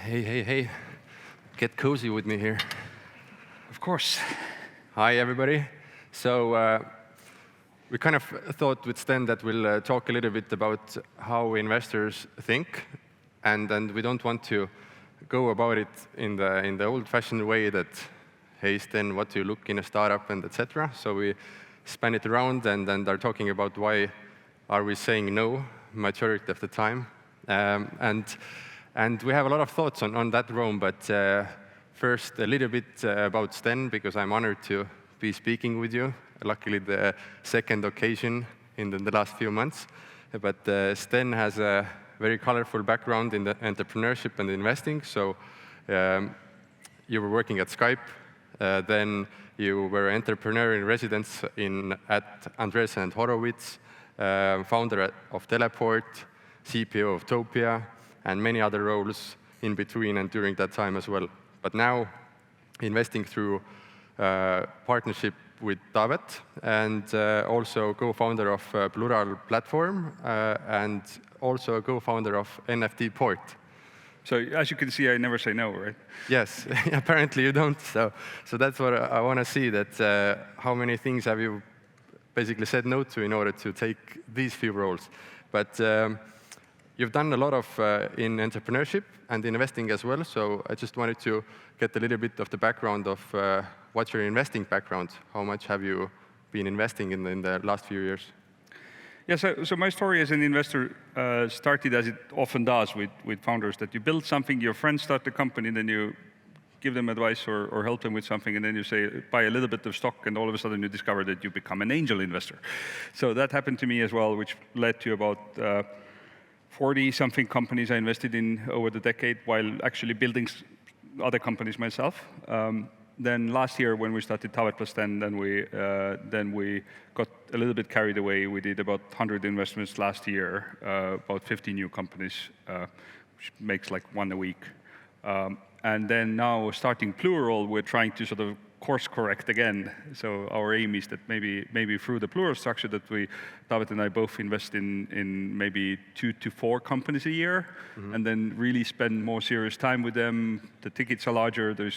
Hey. Get cozy with me here. Of course. Hi, everybody. So we kind of thought with Sten that we'll talk a little bit about how investors think, and we don't want to go about it in the old-fashioned way that, hey, Sten, what do you look in a startup, and etc. So we span it around and are talking about why are we saying no majority of the time. And we have a lot of thoughts on that realm, but first a little bit about Sten, because I'm honored to be speaking with you. Luckily, the second occasion in the last few months. But Sten has a very colorful background in the entrepreneurship and investing. So you were working at Skype, then you were an entrepreneur in residence at Andres and Horowitz, founder of Teleport, CPO of Topia, and many other roles in between and during that time as well. But now, investing through partnership with Taavet, and also co-founder of Plural platform, and also a co-founder of NFT Port. So as you can see, I never say no, right? Yes, apparently you don't. So that's what I want to see, that how many things have you basically said no to in order to take these few roles. But you've done a lot of in entrepreneurship and investing as well, so I just wanted to get a little bit of the background of what's your investing background? How much have you been investing in the last few years? Yeah, so my story as an investor started as it often does with founders, that you build something, your friends start the company, then you give them advice or help them with something, and then you say, buy a little bit of stock, and all of a sudden you discover that you become an angel investor. So that happened to me as well, which led to about 40-something companies I invested in over the decade while actually building other companies myself. Then last year, when we started Taavet+Sten, then we got a little bit carried away. We did about 100 investments last year, about 50 new companies, which makes like one a week. And then now, starting Plural, we're trying to sort of course correct again. So our aim is that maybe through the Plural structure that Taavet and I both invest in maybe 2 to 4 companies a year, and then really spend more serious time with them. The tickets are larger, there's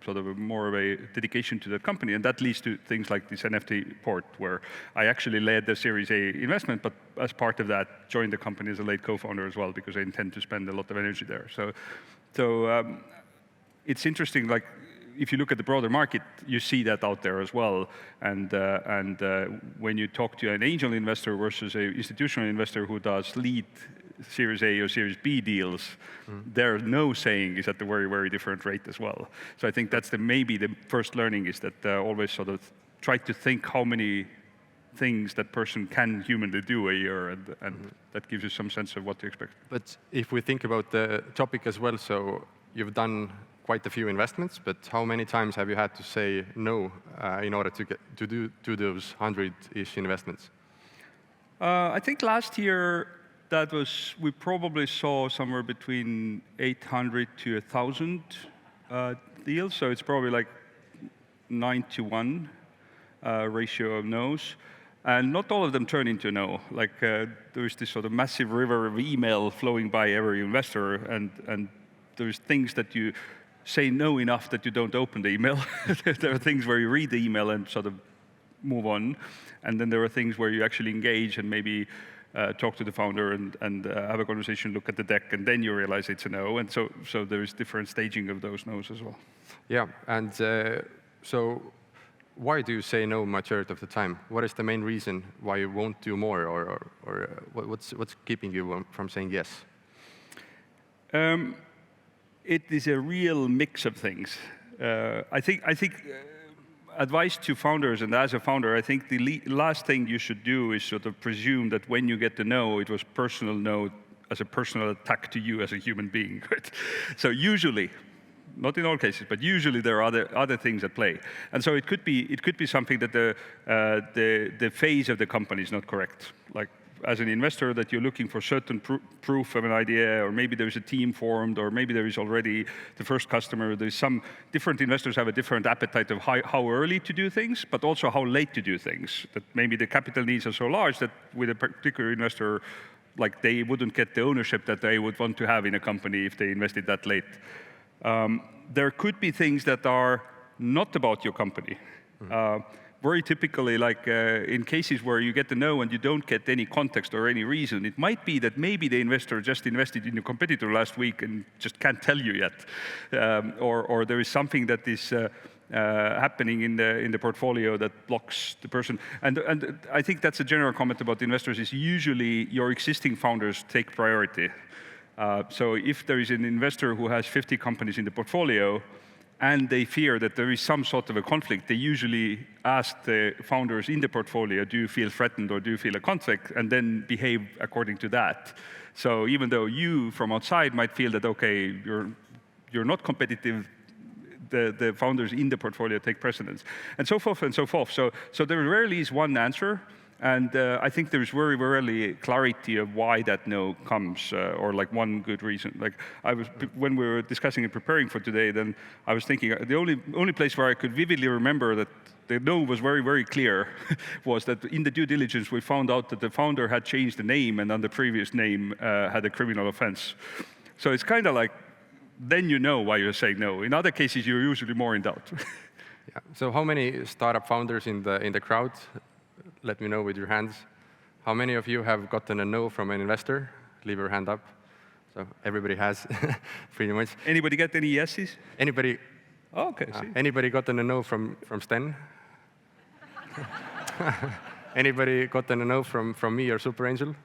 sort of more of a dedication to the company, and that leads to things like this NFT Port, where I actually led the Series A investment, but as part of that, joined the company as a late co-founder as well, because I intend to spend a lot of energy there. So it's interesting, like, if you look at the broader market, you see that out there as well. And when you talk to an angel investor versus an institutional investor who does lead Series A or Series B deals, their no saying is at a very, very different rate as well. So I think that's maybe the first learning, is that always sort of try to think how many things that person can humanly do a year, and that gives you some sense of what to expect. But if we think about the topic as well, so you've done quite a few investments, but how many times have you had to say no in order to do those 100-ish investments? I think last year we probably saw somewhere between 800 to 1,000 deals, so it's probably like 9 to 1 ratio of no's. And not all of them turn into no. Like there's this sort of massive river of email flowing by every investor, and there's things that you say no enough that you don't open the email. There are things where you read the email and sort of move on. And then there are things where you actually engage and maybe talk to the founder and have a conversation, look at the deck, and then you realize it's a no. And so there is different staging of those no's as well. Yeah, and so why do you say no majority of the time? What is the main reason why you won't do more, or what's keeping you from saying yes? It is a real mix of things. I think advice to founders, and as a founder, I think the last thing you should do is sort of presume that when you get the no, it was personal no as a personal attack to you as a human being. Right? So usually, not in all cases, but usually there are other things at play. And so it could be something that the phase of the company is not correct. Like, as an investor, that you're looking for certain proof of an idea, or maybe there's a team formed, or maybe there is already the first customer. There's some different investors have a different appetite of how early to do things, but also how late to do things. That maybe the capital needs are so large that with a particular investor, like they wouldn't get the ownership that they would want to have in a company if they invested that late. There could be things that are not about your company. Very typically, like in cases where you get the no and you don't get any context or any reason, it might be that maybe the investor just invested in your competitor last week and just can't tell you yet. Or there is something that is happening in the portfolio that blocks the person. And I think that's a general comment about investors is usually your existing founders take priority. So if there is an investor who has 50 companies in the portfolio, and they fear that there is some sort of a conflict, they usually ask the founders in the portfolio, do you feel threatened or do you feel a conflict, and then behave according to that. So even though you from outside might feel that, okay, you're not competitive, the founders in the portfolio take precedence, and so forth and so forth. So there rarely is one answer. And I think there's very rarely clarity of why that no comes, or like one good reason. Like when we were discussing and preparing for today, then I was thinking the only place where I could vividly remember that the no was very clear was that in the due diligence we found out that the founder had changed the name and on the previous name had a criminal offense. So it's kind of like, then you know why you're saying no. In other cases, you're usually more in doubt. Yeah. So how many startup founders in the crowd? Let me know with your hands. How many of you have gotten a no from an investor? Leave your hand up. So everybody has, pretty much. Anybody get any yeses? Anybody? Oh, okay. Anybody gotten a no from Sten? Anybody gotten a no from me or Superangel?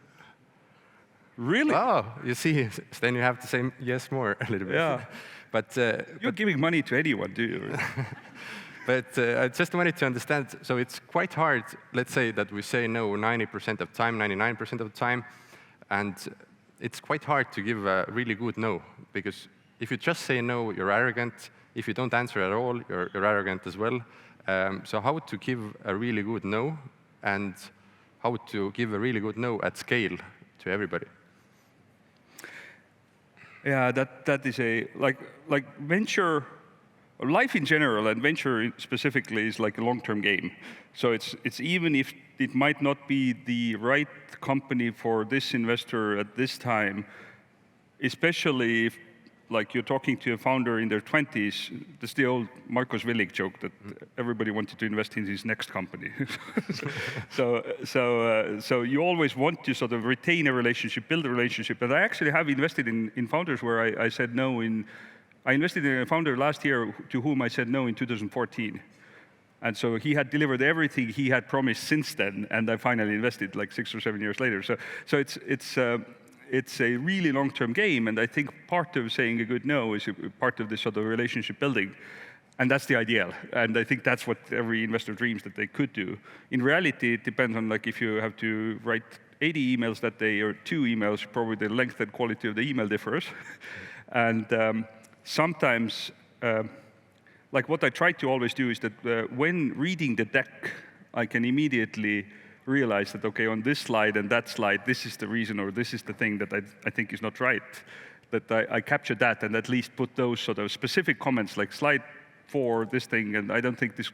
Really? Oh, you see, Sten, you have to say yes more a little bit. Yeah. But you're giving money to anyone, do you? But I just wanted to understand, so it's quite hard, let's say that we say no 90% of time, 99% of the time, and it's quite hard to give a really good no, because if you just say no, you're arrogant. If you don't answer at all, you're arrogant as well. So how to give a really good no, and how to give a really good no at scale to everybody? Yeah, that is a, like venture, life in general and venture specifically is like a long-term game. So it's even if it might not be the right company for this investor at this time, especially if like you're talking to a founder in their 20s, there's the old Markus Willig joke that everybody wanted to invest in his next company. So you always want to sort of retain a relationship, build a relationship. And I actually have invested in founders where I said no I invested in a founder last year to whom I said no in 2014. And so he had delivered everything he had promised since then, and I finally invested like 6 or 7 years later. So it's a really long-term game, and I think part of saying a good no is part of this sort of relationship building, and that's the ideal. And I think that's what every investor dreams that they could do. In reality, it depends on like if you have to write 80 emails that day or 2 emails, probably the length and quality of the email differs. And sometimes, like what I try to always do is that when reading the deck, I can immediately realize that, okay, on this slide and that slide, this is the reason or this is the thing that I think is not right. That I capture that and at least put those sort of specific comments like slide 4, this thing, and I don't think this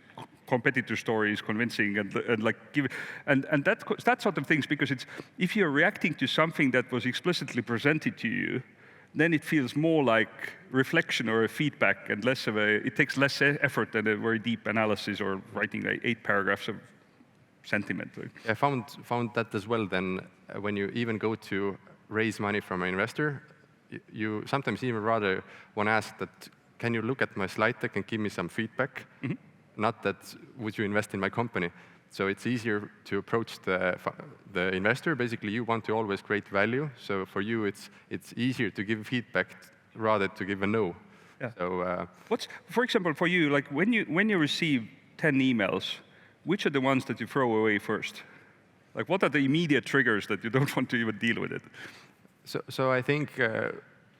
competitor story is convincing, and like give, and that sort of things, because it's, if you're reacting to something that was explicitly presented to you, then it feels more like reflection or a feedback and less of a, it takes less effort than a very deep analysis or writing like 8 paragraphs of sentiment. I found that as well. Then when you even go to raise money from an investor, you sometimes even rather want to ask that, can you look at my slide deck and give me some feedback? Mm-hmm. Not that, would you invest in my company? So it's easier to approach the investor. Basically, you want to always create value. So for you, it's easier to give feedback rather to give a no. Yeah. So what's, for example, for you, like when you receive 10 emails, which are the ones that you throw away first? Like what are the immediate triggers that you don't want to even deal with it? So I think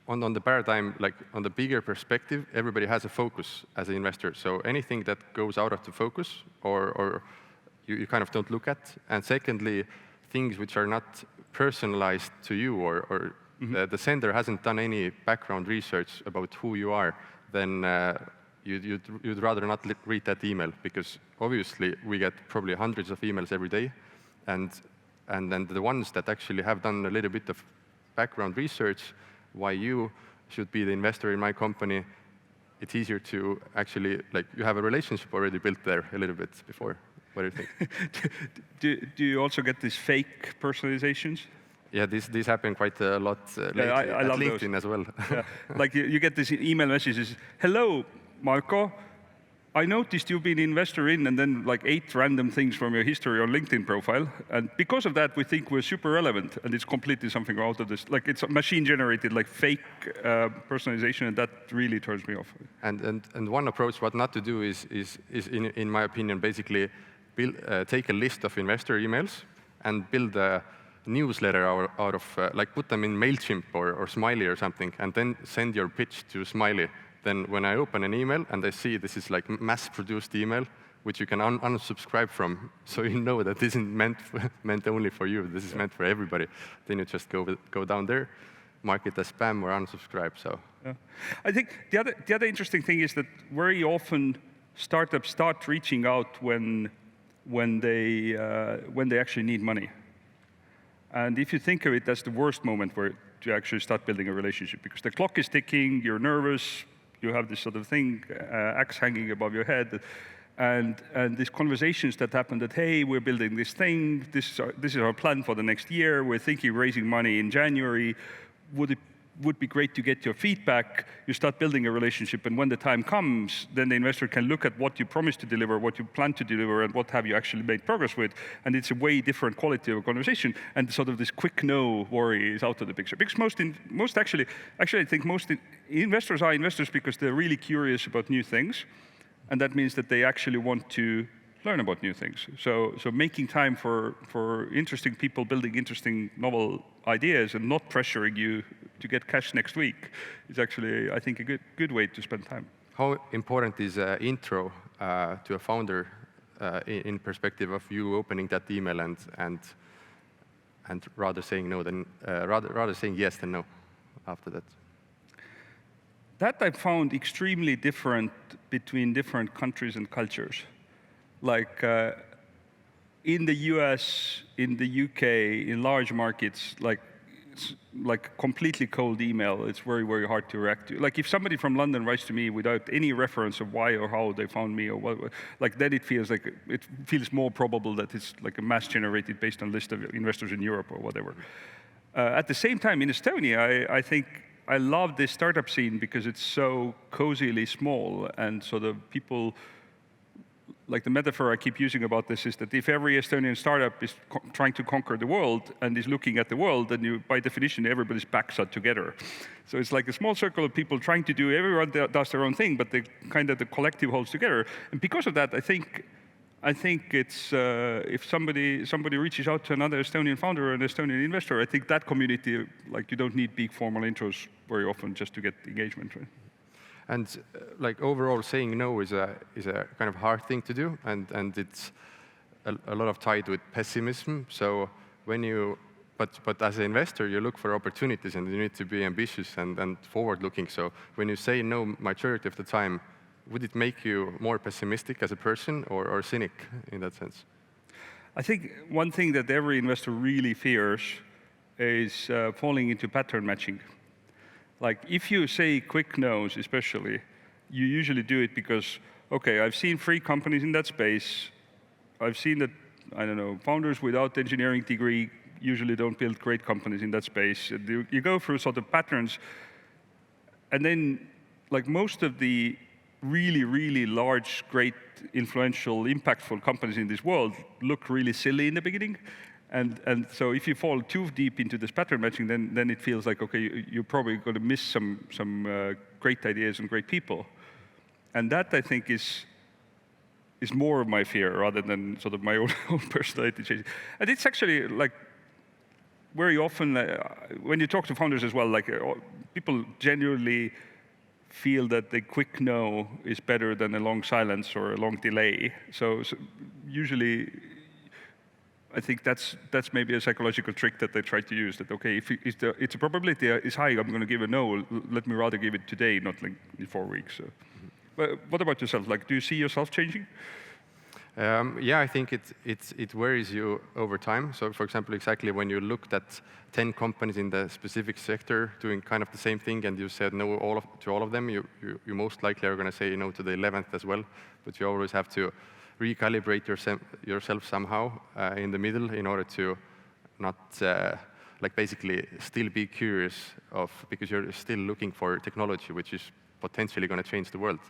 on the paradigm, like on the bigger perspective, everybody has a focus as an investor. So anything that goes out of the focus or you kind of don't look at. And secondly, things which are not personalized to you or mm-hmm. the sender hasn't done any background research about who you are, then you'd rather not read that email, because obviously we get probably hundreds of emails every day. And And then the ones that actually have done a little bit of background research, why you should be the investor in my company, it's easier to actually, like, you have a relationship already built there a little bit before. What do you think? Do you also get these fake personalizations? Yeah, these happen quite a lot lately, I at love LinkedIn those. as well. Yeah. Like you get these email messages, hello, Marko, I noticed you've been an investor in, and then like 8 random things from your history on LinkedIn profile. And because of that, we think we're super relevant. And it's completely something out of this. Like it's machine generated, like fake personalization, and that really turns me off. And one approach what not to do is in my opinion, basically take a list of investor emails and build a newsletter out of, like put them in MailChimp or Smiley or something, and then send your pitch to Smiley. Then when I open an email and I see this is like mass-produced email, which you can unsubscribe from, so you know that this isn't meant only for you, this is meant for everybody. Then you just go down there, mark it as spam or unsubscribe. So yeah. I think the other interesting thing is that very often startups start reaching out when they actually need money. And if you think of it, that's the worst moment to actually start building a relationship, because the clock is ticking, you're nervous, you have this sort of thing, axe hanging above your head, and these conversations that happen that, hey, we're building this thing, this is our plan for the next year, we're thinking of raising money in January, would be great to get your feedback. You start building a relationship, and when the time comes, then the investor can look at what you promised to deliver, what you plan to deliver, and what have you actually made progress with. And it's a way different quality of a conversation. And sort of this quick no worry is out of the picture. Because actually, I think most investors are investors because they're really curious about new things, and that means that they actually want to learn about new things. So making time for interesting people building interesting novel ideas and not pressuring you to get cash next week is actually, I think, a good way to spend time. How important is intro to a founder in perspective of you opening that email and rather saying no than rather saying yes than no after that? That I found extremely different between different countries and cultures. Like in the US, in the UK, in large markets, like completely cold email, it's very, very hard to react to. Like if somebody from London writes to me without any reference of why or how they found me or what, like then it feels more probable that it's like a mass generated based on list of investors in Europe or whatever. At the same time, in Estonia, I think I love this startup scene because it's so cozily small, and so the people, like the metaphor I keep using about this is that if every Estonian startup is trying to conquer the world and is looking at the world, then by definition, everybody's backs are together. So it's like a small circle of people trying to do, everyone does their own thing, but the collective holds together. And because of that, I think it's, if somebody reaches out to another Estonian founder or an Estonian investor, I think that community, like you don't need big formal intros very often just to get engagement, right? And like overall, saying no is a kind of hard thing to do, and it's a lot of tied with pessimism. So when you, but as an investor, you look for opportunities, and you need to be ambitious and forward-looking. So when you say no, majority of the time, would it make you more pessimistic as a person or cynic in that sense? I think one thing that every investor really fears is falling into pattern matching. Like if you say quick no's especially, you usually do it because, okay, I've seen 3 companies in that space. I've seen that, I don't know, founders without engineering degree usually don't build great companies in that space. You go through sort of patterns, and then like most of the really, really large, great, influential, impactful companies in this world look really silly in the beginning. And so if you fall too deep into this pattern matching, then it feels like, okay, you're probably going to miss some great ideas and great people. And that, I think, is more of my fear rather than sort of my own personality change. And it's actually like very often, when you talk to founders as well, like people genuinely feel that the quick no is better than a long silence or a long delay. So usually, I think that's maybe a psychological trick that they try to use, that, okay, if it's a probability is high, I'm going to give a no, let me rather give it today, not like in 4 weeks. So. But what about yourself? Like, do you see yourself changing? Yeah, I think it varies you over time. So, for example, exactly when you looked at 10 companies in the specific sector doing kind of the same thing, and you said no to all of them, you most likely are going to say no to the 11th as well. But you always have to recalibrate yourself somehow in the middle in order to not like basically still be curious because you're still looking for technology which is potentially going to change the world.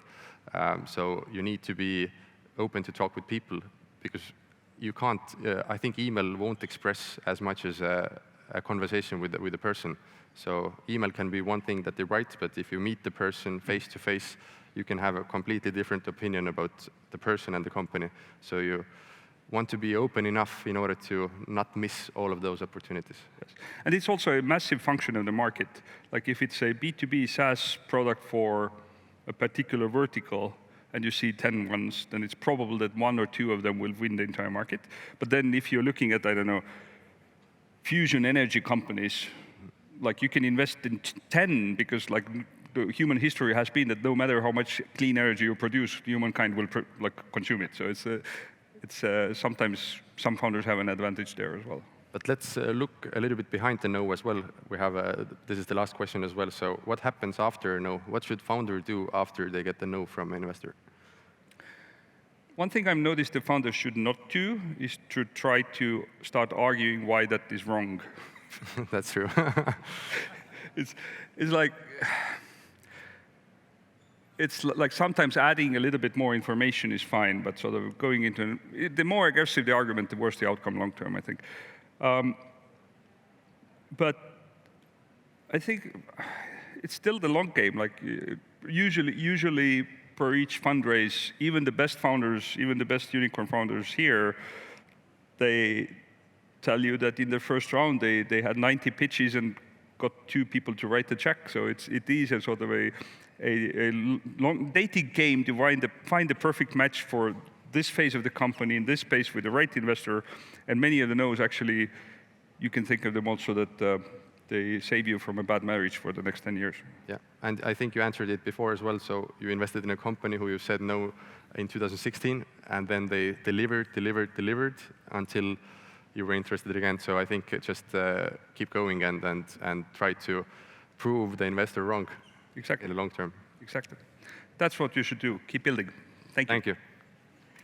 So you need to be open to talk with people because you can't, I think email won't express as much as a conversation with a person. So email can be one thing that they write, but if you meet the person face to face, you can have a completely different opinion about the person and the company. So you want to be open enough in order to not miss all of those opportunities. Yes. And it's also a massive function of the market. Like if it's a B2B SaaS product for a particular vertical, and you see 10 ones, then it's probable that 1 or 2 of them will win the entire market. But then if you're looking at, I don't know, fusion energy companies, like you can invest in 10 because like the human history has been that no matter how much clean energy you produce, humankind will consume it. So it's sometimes some founders have an advantage there as well. But let's look a little bit behind the no as well. We have this is the last question as well. So what happens after a no? What should founder do after they get the no from an investor? One thing I've noticed the founders should not do is to try to start arguing why that is wrong. That's true. It's like sometimes adding a little bit more information is fine, but sort of going into the more aggressive the argument, the worse the outcome long term, I think. But I think it's still the long game. Like usually per each fundraise, even the best founders, even the best unicorn founders here, they tell you that in the first round they had 90 pitches and got 2 people to write the check. So it is a sort of a long dating game to find the perfect match for this phase of the company in this space with the right investor. And many of the no's actually, you can think of them also that they save you from a bad marriage for the next 10 years. Yeah, and I think you answered it before as well. So you invested in a company who you said no in 2016, and then they delivered until you were interested again. So I think just keep going and try to prove the investor wrong. Exactly. In the long term. Exactly. That's what you should do. Keep building. Thank you. Thank you.